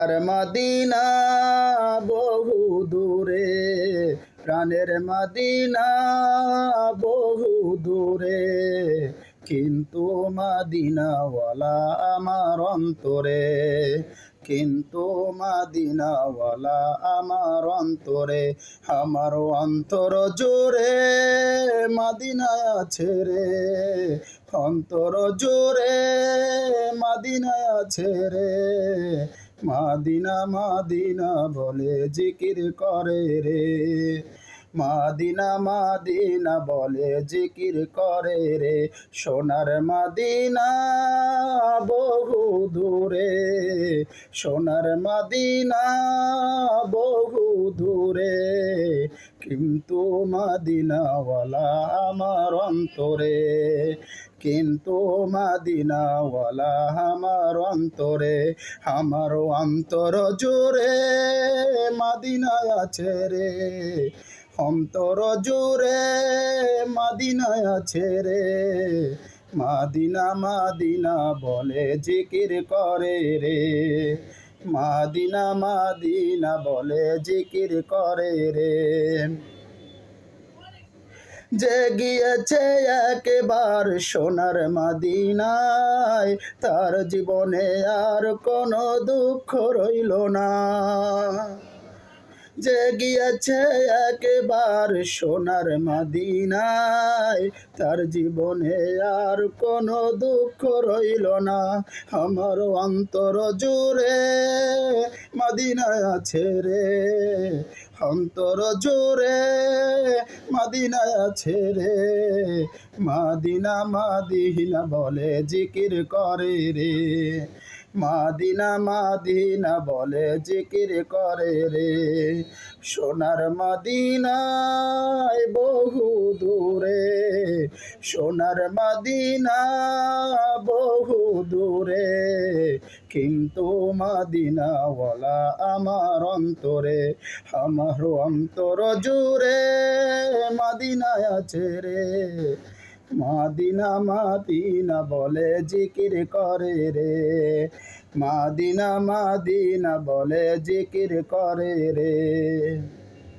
আর Medina বহু দূরে, প্রাণের মদিনা বহু দূরে, কিন্তু মদিনাওয়ালা আমার অন্তরে, কিন্তু মদিনাওয়ালা আমার অন্তরে, আমার অন্তর জোরে মদিনায় আছে রে, অন্তর জোরে মদিনায় আছে রে, মাদিনা মাদিনা বলে জিকির করে রে, মাদিনা মাদিনা বলে জিকির করে রে, সোনার মাদিনা বহু দূরে, সোনার মাদিনা বহু দূরে, কিন্তু মদিনাওয়ালা আমার অন্তরে, কিন্তু মদিনাওয়ালা আমার অন্তরে, আমার অন্তর জুড়ে মদিনায় আছে রে, অন্তর জুড়ে মদিনায় আছে রে, মাদিনা মাদিনা বলে জিকির করে রে, মাদিনা মাদিনা বলে জিকির করে রে। যে গিয়েছে একবার সোনার মদিনায়, তার জীবনে আর কোনো দুঃখ রইল না। যে গিয়েছে একবার সোনার মদিনায়, তার জীবনে আর কোনো দুঃখ রইল না। আমার অন্তর জুড়ে মদিনায় আছে রে, অন্তর জুড়ে মদিনায় আছে রে, মাদিনা মাদিনা বলে জিকির করে রে, মাদিনা মাদিনা বলে জিকির করে রে, সোনার মদিনায় বহু দূরে, সোনার মদিনা বহু দূরে, কিন্তু মদিনাওয়ালা আমার অন্তরে, আমার অন্তর জুড়ে মদিনায় আছে রে, মাদিনা মাদিনা বলে জিকির করে রে, মাদিনা মাদিনা বলে জিকির করে রে।